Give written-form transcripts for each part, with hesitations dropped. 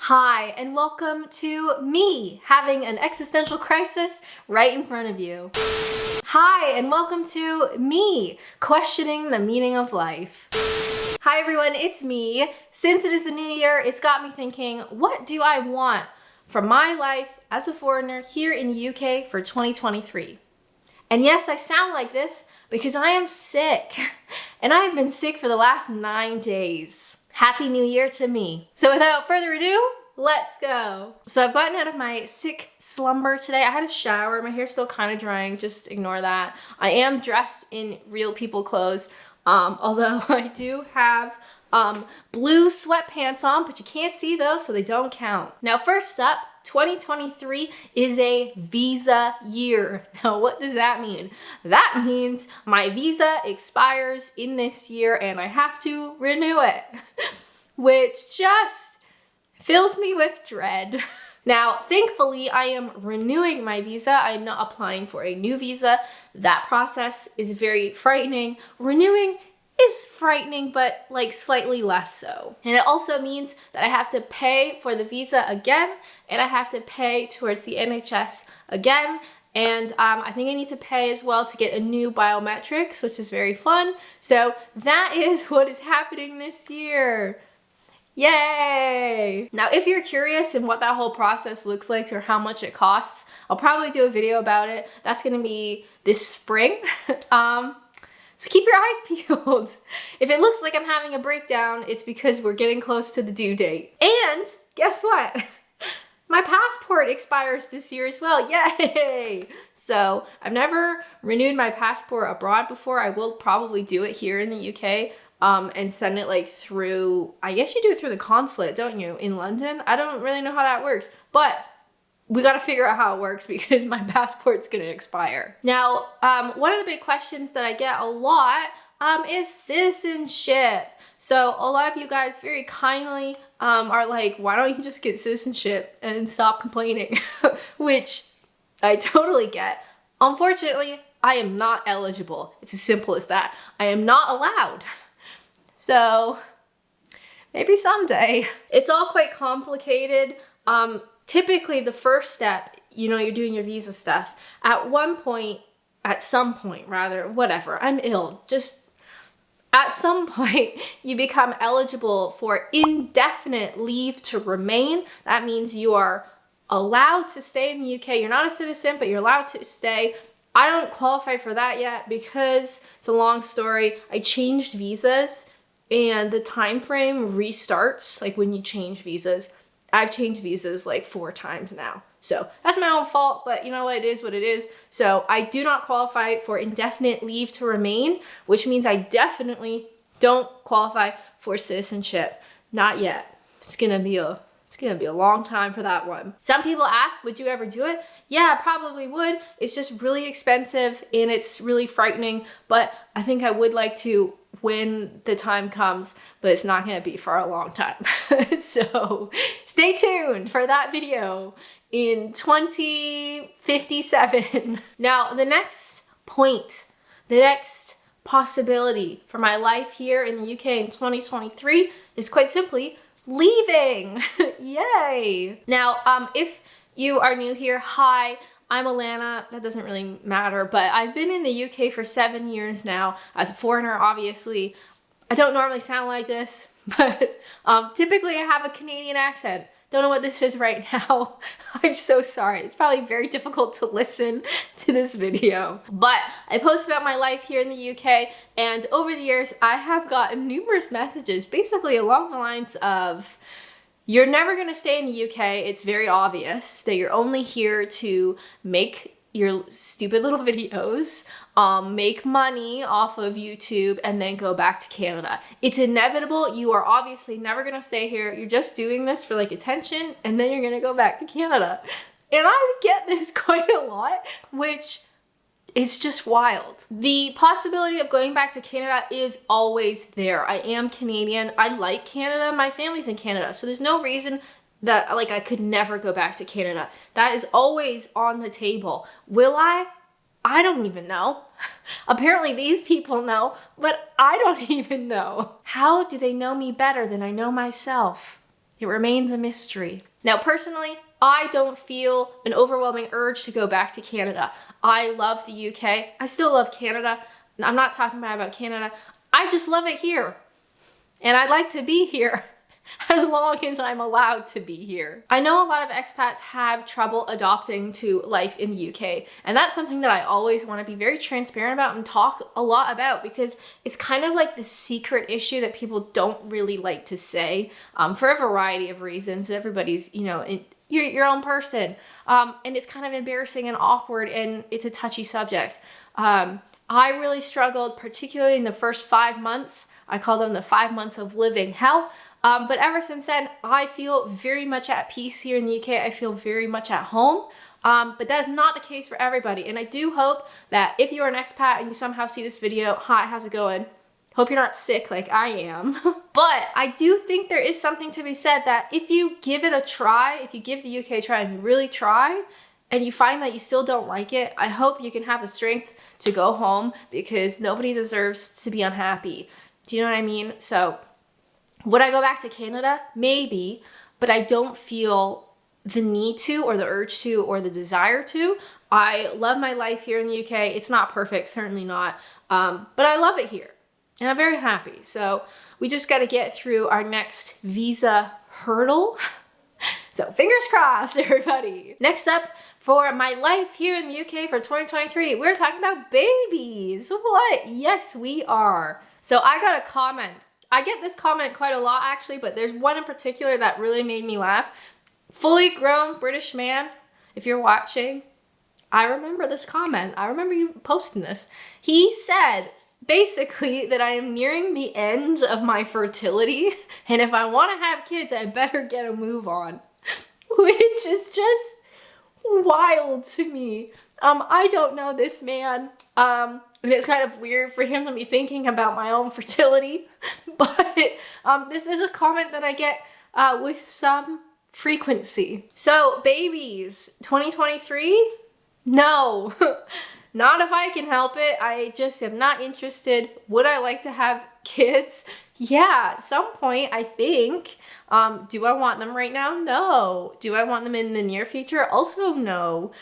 Hi, and welcome to me having an existential crisis right in front of you. Hi, and welcome to me questioning the meaning of life. Hi everyone, it's me. Since it is the new year, it's got me thinking, what do I want from my life as a foreigner here in the UK for 2023? And yes, I sound like this because I am sick, and I have been sick for the last 9 days. Happy New Year to me. So without further ado, let's go. So I've gotten out of my sick slumber today. I had a shower, my hair's still kind of drying, just ignore that. I am dressed in real people clothes, although I do have blue sweatpants on, but you can't see those, so they don't count. Now first up, 2023 is a visa year. Now, what does that mean? That means my visa expires in this year and I have to renew it, which just fills me with dread. Now, thankfully, I am renewing my visa. I'm not applying for a new visa. That process is very frightening. Renewing is frightening, but like slightly less so. And it also means that I have to pay for the visa again, and I have to pay towards the NHS again. And I think I need to pay as well to get a new biometrics, which is very fun. So that is what is happening this year. Yay! Now, if you're curious in what that whole process looks like or how much it costs, I'll probably do a video about it. That's gonna be this spring. So keep your eyes peeled. If it looks like I'm having a breakdown, it's because we're getting close to the due date. And guess what? My passport expires this year as well. Yay! So I've never renewed my passport abroad before. I will probably do it here in the UK and send it like through, I guess you do it through the consulate, don't you, in London? I don't really know how that works, but we got to figure out how it works because my passport's going to expire. Now, one of the big questions that I get a lot is citizenship. So a lot of you guys very kindly are like, why don't you just get citizenship and stop complaining? Which I totally get. Unfortunately, I am not eligible. It's as simple as that. I am not allowed. So maybe someday. It's all quite complicated. Typically the first step, you're doing your visa stuff. At some point, whatever, I'm ill. Just at some point, you become eligible for indefinite leave to remain. That means you are allowed to stay in the UK. You're not a citizen, but you're allowed to stay. I don't qualify for that yet because it's a long story. I changed visas and the time frame restarts like when you change visas. I've changed visas like 4 times now. So that's my own fault, but you know what, it is what it is. So I do not qualify for indefinite leave to remain, which means I definitely don't qualify for citizenship. Not yet. It's gonna be a long time for that one. Some people ask, would you ever do it? Yeah, I probably would. It's just really expensive and it's really frightening, but I think I would like to when the time comes, but it's not gonna be for a long time. So stay tuned for that video in 2057. Now, the next point, the next possibility for my life here in the UK in 2023 is quite simply leaving. Yay! Now, if you are new here, hi, I'm Alanna. That doesn't really matter, but I've been in the UK for 7 years now as a foreigner, obviously. I don't normally sound like this, but typically I have a Canadian accent. Don't know what this is right now. I'm so sorry. It's probably very difficult to listen to this video. But I post about my life here in the UK, and over the years, I have gotten numerous messages, basically along the lines of, you're never gonna stay in the UK. It's very obvious that you're only here to make your stupid little videos, make money off of YouTube, and then go back to Canada. It's inevitable. You are obviously never gonna stay here. You're just doing this for like attention, and then you're gonna go back to Canada. And I get this quite a lot, which is just wild. The possibility of going back to Canada is always there. I am Canadian. I like Canada. My family's in Canada, so there's no reason that I could never go back to Canada. That is always on the table. Will I? I don't even know. Apparently these people know, but I don't even know. How do they know me better than I know myself? It remains a mystery. Now, personally, I don't feel an overwhelming urge to go back to Canada. I love the UK. I still love Canada. I'm not talking bad about Canada. I just love it here. And I'd like to be here as long as I'm allowed to be here. I know a lot of expats have trouble adapting to life in the UK, and that's something that I always want to be very transparent about and talk a lot about, because it's kind of like the secret issue that people don't really like to say, for a variety of reasons. Everybody's, you're your own person, and it's kind of embarrassing and awkward, and it's a touchy subject. I really struggled, particularly in the first 5 months. I call them the 5 months of living hell. But ever since then, I feel very much at peace here in the UK. I feel very much at home. But that is not the case for everybody. And I do hope that if you're an expat and you somehow see this video, hi, how's it going? Hope you're not sick like I am. But I do think there is something to be said that if you give it a try, if you give the UK a try and you really try, and you find that you still don't like it, I hope you can have the strength to go home, because nobody deserves to be unhappy. Do you know what I mean? So would I go back to Canada? Maybe, but I don't feel the need to, or the urge to, or the desire to. I love my life here in the UK. It's not perfect, certainly not, but I love it here, and I'm very happy. So we just got to get through our next visa hurdle. So fingers crossed, everybody. Next up, for my life here in the UK for 2023, we're talking about babies. What? Yes, we are. So I got a comment. I get this comment quite a lot, actually, but there's one in particular that really made me laugh. Fully grown British man, if you're watching, I remember this comment. I remember you posting this. He said, basically, that I am nearing the end of my fertility, and if I want to have kids, I better get a move on. Which is just wild to me. I don't know this man. And it's kind of weird for him to be thinking about my own fertility. But this is a comment that I get with some frequency. So babies, 2023? No, not if I can help it. I just am not interested. Would I like to have kids? Yeah, at some point, I think. Do I want them right now? No. Do I want them in the near future? Also, no.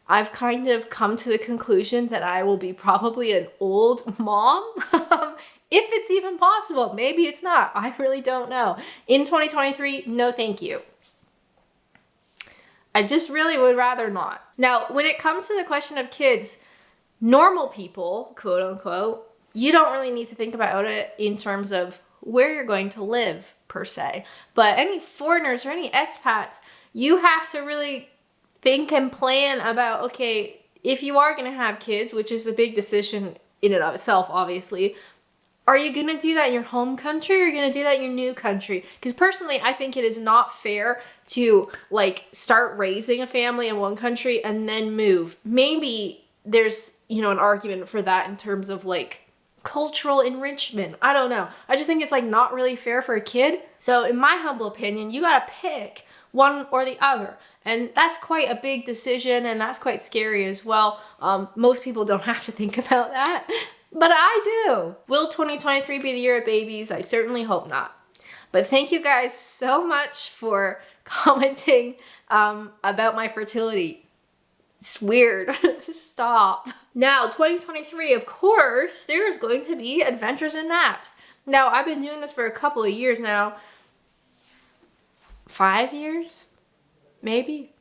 I've kind of come to the conclusion that I will be probably an old mom. If it's even possible. Maybe it's not. I really don't know. In 2023, no thank you. I just really would rather not. Now, when it comes to the question of kids, normal people, quote unquote, you don't really need to think about it in terms of where you're going to live, per se. But any foreigners or any expats, you have to really think and plan about, okay, if you are going to have kids, which is a big decision in and of itself, obviously, are you going to do that in your home country, or are you going to do that in your new country? Because personally, I think it is not fair to start raising a family in one country and then move. Maybe there's, an argument for that in terms of cultural enrichment. I don't know. I just think it's not really fair for a kid. So in my humble opinion, you got to pick one or the other. And that's quite a big decision, and that's quite scary as well. Most people don't have to think about that, but I do. Will 2023 be the year of babies? I certainly hope not. But thank you guys so much for commenting about my fertility. It's weird. Stop. Now, 2023, of course, there is going to be adventures and naps. Now, I've been doing this for a couple of years now. 5 years? Maybe.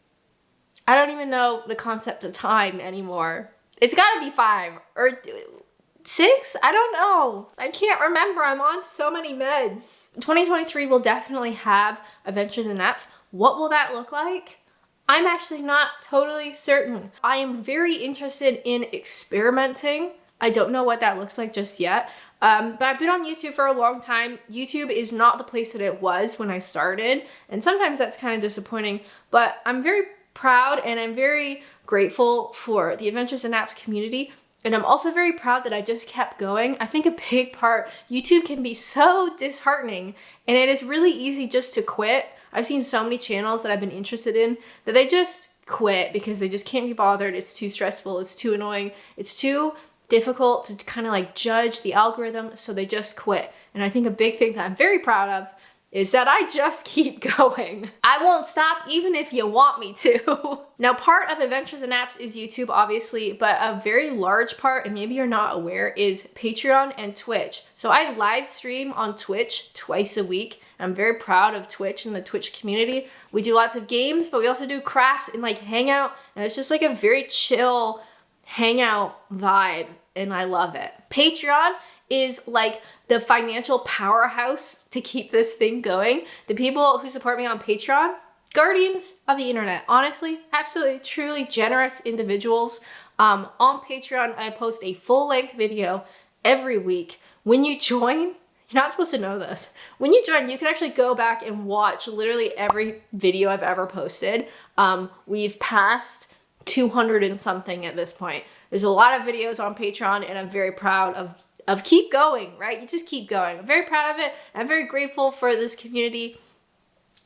I don't even know the concept of time anymore. It's gotta be 5 or 6? I don't know. I can't remember. I'm on so many meds. 2023 will definitely have adventures and naps. What will that look like? I'm actually not totally certain. I am very interested in experimenting. I don't know what that looks like just yet. But I've been on YouTube for a long time. YouTube is not the place that it was when I started, and sometimes that's kind of disappointing, but I'm very proud and I'm very grateful for the Adventures and Apps community, and I'm also very proud that I just kept going. I think a big part, YouTube can be so disheartening, and it is really easy just to quit. I've seen so many channels that I've been interested in that they just quit because they just can't be bothered. It's too stressful, it's too annoying, it's too difficult to kind of judge the algorithm, so they just quit. And I think a big thing that I'm very proud of is that I just keep going. I won't stop even if you want me to. Now, part of Adventures in Apps is YouTube, obviously, but a very large part, and maybe you're not aware, is Patreon and Twitch. So I live stream on Twitch twice a week. I'm very proud of Twitch and the Twitch community. We do lots of games, but we also do crafts and like hangout, and it's just like a very chill hangout vibe, and I love it. Patreon is like the financial powerhouse to keep this thing going. The people who support me on Patreon, guardians of the internet. Honestly, absolutely, truly generous individuals. On Patreon, I post a full-length video every week. When you join, you're not supposed to know this. When you join, you can actually go back and watch literally every video I've ever posted. We've passed 200 and something at this point. There's a lot of videos on Patreon, and I'm very proud of keep going, right? You just keep going. I'm very proud of it. I'm very grateful for this community,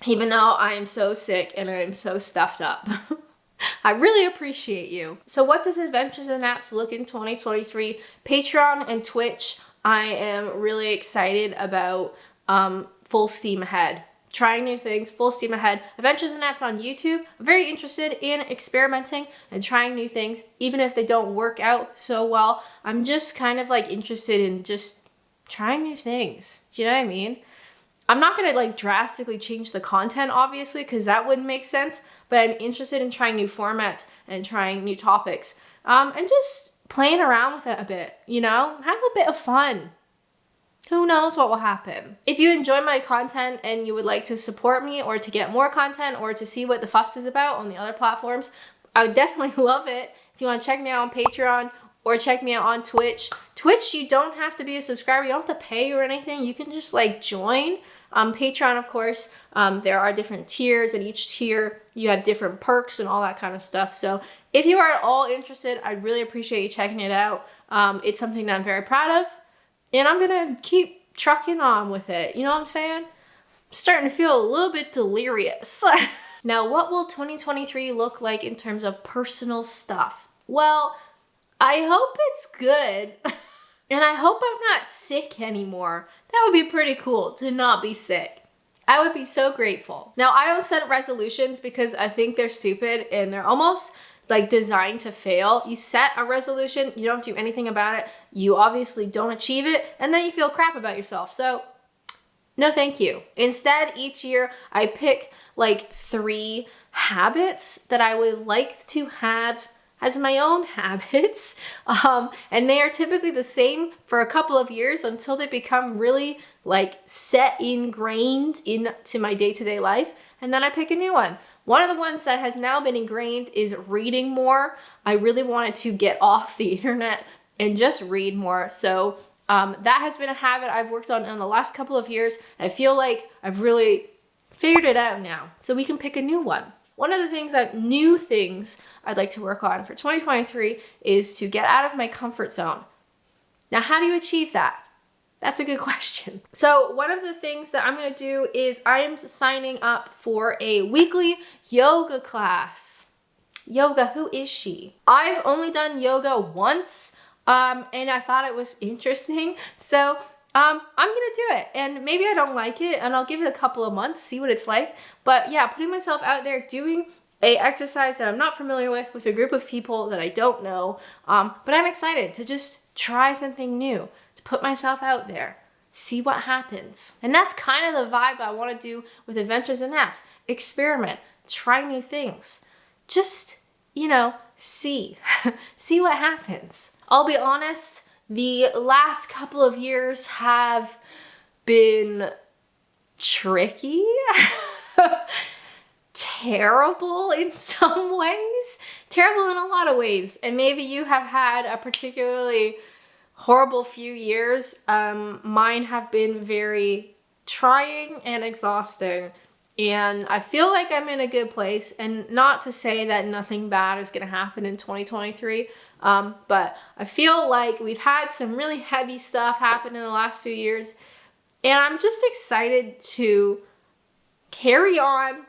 even though I am so sick and I'm so stuffed up. I really appreciate you. So what does Adventures in Apps look in 2023? Patreon and Twitch, I am really excited about full steam ahead. Trying new things, full steam ahead. Adventures in Apps on YouTube. I'm very interested in experimenting and trying new things, even if they don't work out so well. I'm just kind of like interested in just trying new things. Do you know what I mean? I'm not gonna like drastically change the content, obviously, because that wouldn't make sense, but I'm interested in trying new formats and trying new topics. And just playing around with it a bit, you know? Have a bit of fun. Who knows what will happen? If you enjoy my content and you would like to support me or to get more content or to see what the fuss is about on the other platforms, I would definitely love it. If you want to check me out on Patreon or check me out on Twitch. Twitch, you don't have to be a subscriber. You don't have to pay or anything. You can just like join. Patreon, of course, there are different tiers, and each tier you have different perks and all that kind of stuff. So if you are at all interested, I'd really appreciate you checking it out. It's something that I'm very proud of. And I'm gonna keep trucking on with it. You know what I'm saying? I'm starting to feel a little bit delirious. Now, what will 2023 look like in terms of personal stuff? Well, I hope it's good. And I hope I'm not sick anymore. That would be pretty cool to not be sick. I would be so grateful. Now, I don't set resolutions because I think they're stupid and they're almost like designed to fail. You set a resolution, you don't do anything about it, you obviously don't achieve it, and then you feel crap about yourself. So no thank you. Instead, each year I pick like 3 habits that I would like to have as my own habits. And they are typically the same for a couple of years until they become really like ingrained into my day-to-day life. And then I pick a new one. One of the ones that has now been ingrained is reading more. I really wanted to get off the internet and just read more. So that has been a habit I've worked on in the last couple of years. I feel like I've really figured it out now. So we can pick a new one. One of the new things I'd like to work on for 2023 is to get out of my comfort zone. Now, how do you achieve that? That's a good question. So one of the things that I'm gonna do is I am signing up for a weekly yoga class. Yoga, who is she? I've only done yoga once, and I thought it was interesting. So I'm gonna do it, and maybe I don't like it, and I'll give it a couple of months, see what it's like. But yeah, putting myself out there, doing a exercise that I'm not familiar with a group of people that I don't know. But I'm excited to just try something new, to put myself out there, see what happens. And that's kind of the vibe I want to do with Adventures in Apps. Experiment, try new things. Just, see. See what happens. I'll be honest, the last couple of years have been tricky, terrible in some ways, terrible in a lot of ways. And maybe you have had a particularly horrible few years. Mine have been very trying and exhausting. And I feel like I'm in a good place, and not to say that nothing bad is going to happen in 2023. But I feel like we've had some really heavy stuff happen in the last few years, and I'm just excited to carry on,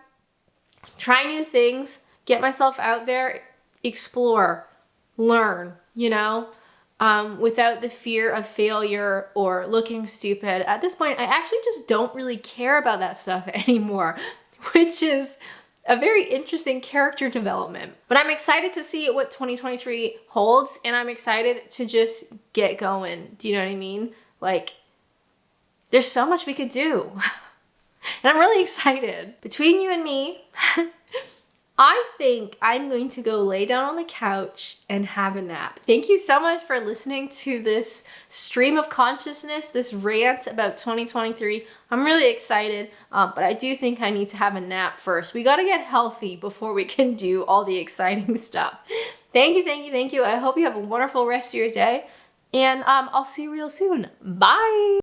try new things, get myself out there, explore, learn, without the fear of failure or looking stupid. At this point, I actually just don't really care about that stuff anymore, which is a very interesting character development. But I'm excited to see what 2023 holds, and I'm excited to just get going. Do you know what I mean? Like, there's so much we could do. And I'm really excited. Between you and me, I think I'm going to go lay down on the couch and have a nap. Thank you so much for listening to this stream of consciousness, this rant about 2023. I'm really excited, but I do think I need to have a nap first. We gotta get healthy before we can do all the exciting stuff. Thank you, thank you, thank you. I hope you have a wonderful rest of your day, and I'll see you real soon. Bye!